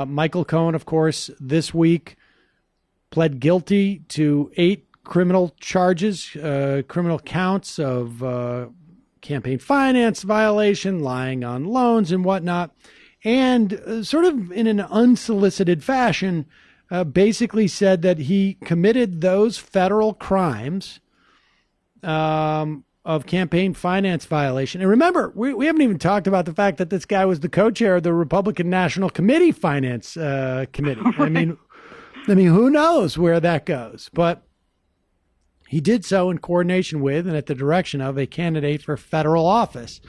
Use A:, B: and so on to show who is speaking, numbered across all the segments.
A: Michael Cohen, of course, this week pled guilty to 8 criminal charges, criminal counts of campaign finance violation, lying on loans and whatnot, and sort of in an unsolicited fashion, basically said that he committed those federal crimes of campaign finance violation. And remember, we haven't even talked about the fact that this guy was the co-chair of the Republican National Committee Finance Committee. I mean, who knows where that goes? But he did so in coordination with and at the direction of a candidate for federal office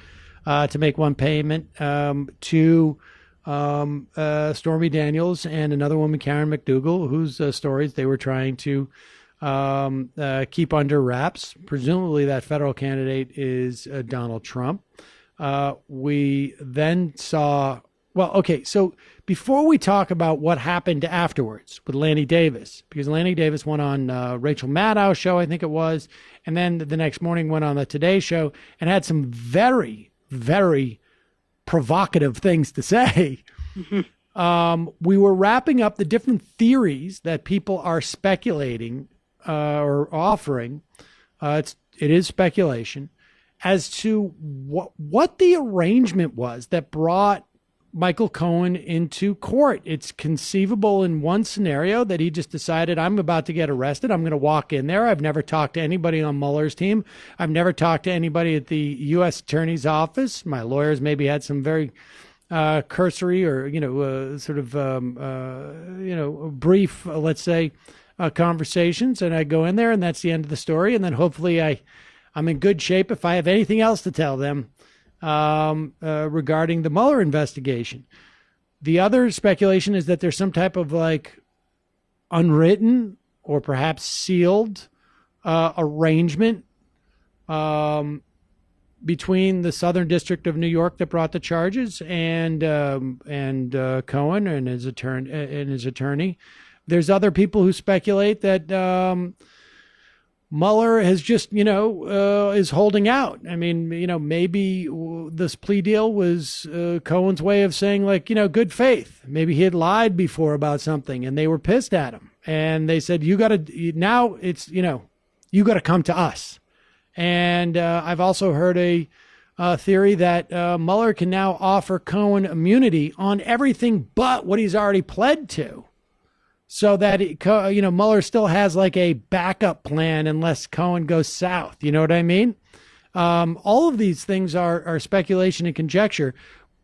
A: to make one payment to Stormy Daniels and another woman, Karen McDougal, whose stories they were trying to keep under wraps. Presumably that federal candidate is Donald Trump. We then saw, so before we talk about what happened afterwards with Lanny Davis, because Lanny Davis went on Rachel Maddow's show, I think it was, and then the next morning went on the Today Show and had some very, very provocative things to say. We were wrapping up the different theories that people are speculating or offering. It is speculation as to what the arrangement was that brought Michael Cohen into court. It's conceivable in one scenario that he just decided, I'm about to get arrested. I'm going to walk in there. I've never talked to anybody on Mueller's team. I've never talked to anybody at the U.S. Attorney's Office. My lawyers maybe had some very cursory or, brief, let's say, conversations. And I go in there and that's the end of the story. And then hopefully I'm in good shape if I have anything else to tell them regarding the Mueller investigation. The other speculation is that there's some type of unwritten or perhaps sealed arrangement between the Southern District of New York that brought the charges and Cohen and his attorney. There's other people who speculate that Mueller has just, is holding out. I mean, maybe this plea deal was Cohen's way of saying, good faith. Maybe he had lied before about something and they were pissed at him. And they said, you got to come to us. And I've also heard a theory that Mueller can now offer Cohen immunity on everything but what he's already pled to. So that, Mueller still has a backup plan unless Cohen goes south. You know what I mean? All of these things are speculation and conjecture,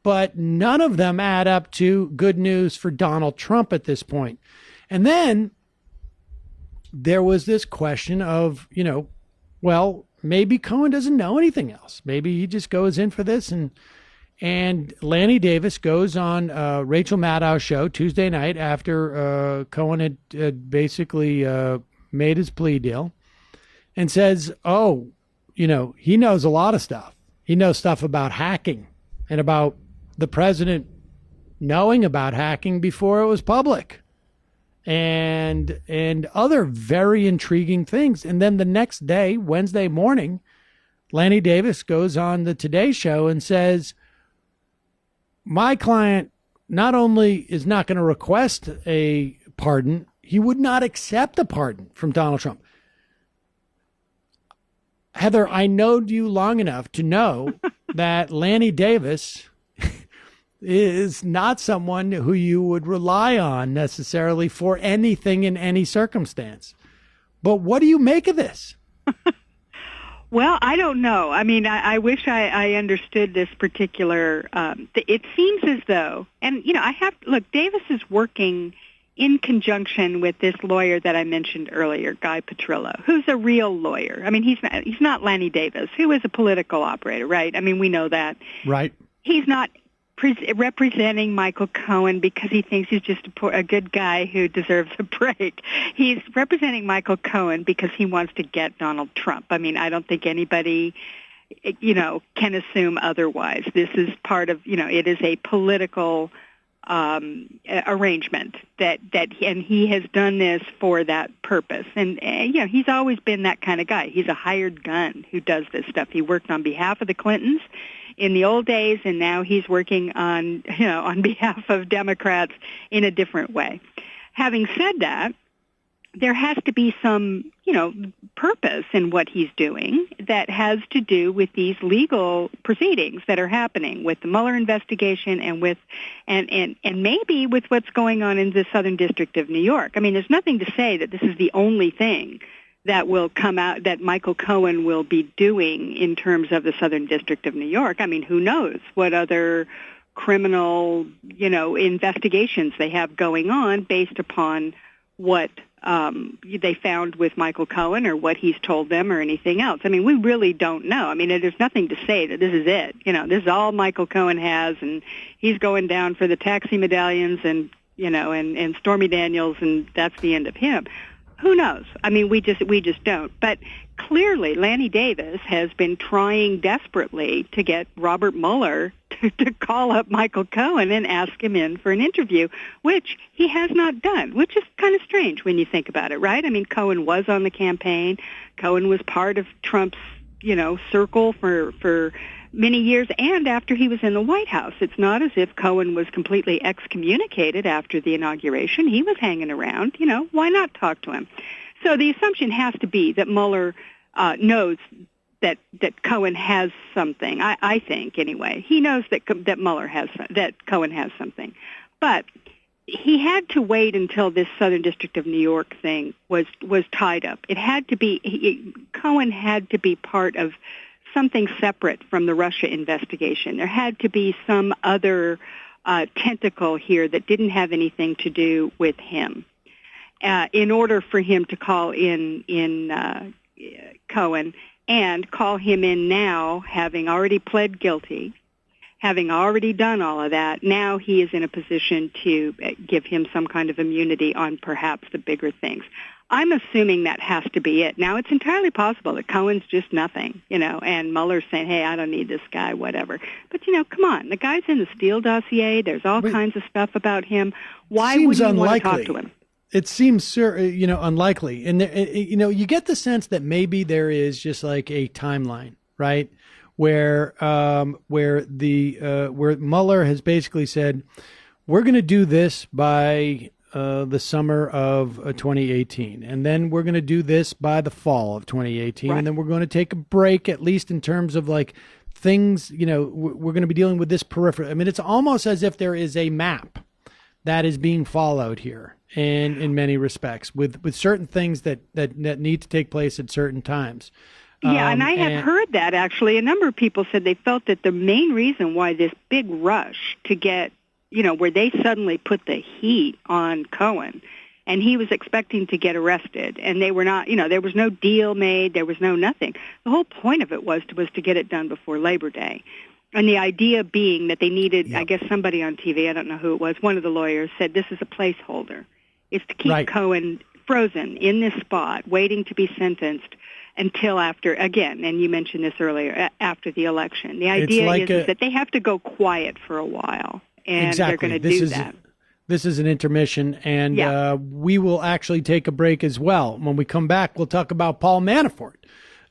A: but none of them add up to good news for Donald Trump at this point. And then there was this question of, maybe Cohen doesn't know anything else. Maybe he just goes in for this and Lanny Davis goes on Rachel Maddow's show Tuesday night after Cohen had basically made his plea deal and says, he knows a lot of stuff. He knows stuff about hacking and about the president knowing about hacking before it was public and other very intriguing things. And then the next day, Wednesday morning, Lanny Davis goes on the Today Show and says, my client not only is not going to request a pardon, he would not accept a pardon from Donald Trump. Heather, I know you long enough to know that Lanny Davis is not someone who you would rely on necessarily for anything in any circumstance. But what do you make of this?
B: Well, I don't know. I mean, I wish I understood this particular. It seems as though, and Davis is working in conjunction with this lawyer that I mentioned earlier, Guy Petrillo, who's a real lawyer. I mean, he's not Lanny Davis, who is a political operator, right? I mean, we know that.
A: Right.
B: He's not representing Michael Cohen because he thinks he's just a good guy who deserves a break. He's representing Michael Cohen because he wants to get Donald Trump. I mean, I don't think anybody, can assume otherwise. This is part of, it is a political arrangement and he has done this for that purpose. And, he's always been that kind of guy. He's a hired gun who does this stuff. He worked on behalf of the Clintons. in the old days, and now he's working on behalf of Democrats in a different way. Having said that, there has to be some, purpose in what he's doing that has to do with these legal proceedings that are happening with the Mueller investigation and maybe with what's going on in the Southern District of New York. I mean, there's nothing to say that this is the only thing that will come out that Michael Cohen will be doing in terms of the Southern District of New York. I mean, who knows what other criminal, investigations they have going on based upon what they found with Michael Cohen or what he's told them or anything else. I mean, we really don't know. I mean, there's nothing to say that this is it. This is all Michael Cohen has, and he's going down for the taxi medallions and Stormy Daniels, and that's the end of him. Who knows? I mean, we just don't. But clearly, Lanny Davis has been trying desperately to get Robert Mueller to call up Michael Cohen and ask him in for an interview, which he has not done, which is kind of strange when you think about it, right? I mean, Cohen was on the campaign. Cohen was part of Trump's, circle for many years and after he was in the White House. It's not as if Cohen was completely excommunicated after the inauguration. He was hanging around. Why not talk to him? So the assumption has to be that Mueller knows that Cohen has something. I think anyway. He knows that Cohen has something, but he had to wait until this Southern District of New York thing was tied up. It had to be Cohen had to be part of something separate from the Russia investigation. There had to be some other tentacle here that didn't have anything to do with him. In order for him to call in Cohen and call him in now, having already pled guilty, having already done all of that, now he is in a position to give him some kind of immunity on perhaps the bigger things. I'm assuming that has to be it. Now, it's entirely possible that Cohen's just nothing, and Mueller's saying, hey, I don't need this guy, whatever. But, come on. The guy's in the Steele dossier. There's all kinds of stuff about him. Why would you want to talk to him?
A: It seems, unlikely. And, you get the sense that maybe there is just like a timeline, right? Where Mueller has basically said, we're going to do this by the summer of 2018, and then we're going to do this by the fall of 2018, right. And then we're going to take a break, at least in terms of like things, we're going to be dealing with this peripheral. I mean, it's almost as if there is a map that is being followed here, and in many respects, with certain things that need to take place at certain times.
B: Yeah, and I have heard that, actually. A number of people said they felt that the main reason why this big rush to get, where they suddenly put the heat on Cohen, and he was expecting to get arrested, and they were not, there was no deal made, there was no nothing. The whole point of it was to get it done before Labor Day. And the idea being that they needed, yep. I guess somebody on TV, I don't know who it was, one of the lawyers said this is a placeholder. It's to keep Cohen frozen in this spot, waiting to be sentenced until after, again, and you mentioned this earlier, after the election. The idea is that they have to go quiet for a while, and they're going to do that.
A: This is an intermission, and we will actually take a break as well. When we come back, we'll talk about Paul Manafort.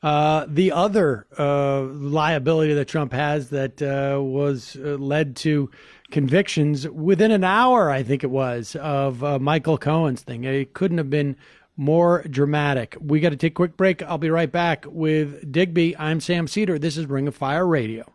A: The other liability that Trump has that was led to convictions within an hour, I think it was, of Michael Cohen's thing. It couldn't have been more dramatic. We got to take a quick break. I'll be right back with Digby. I'm Sam Seder. This is Ring of Fire Radio.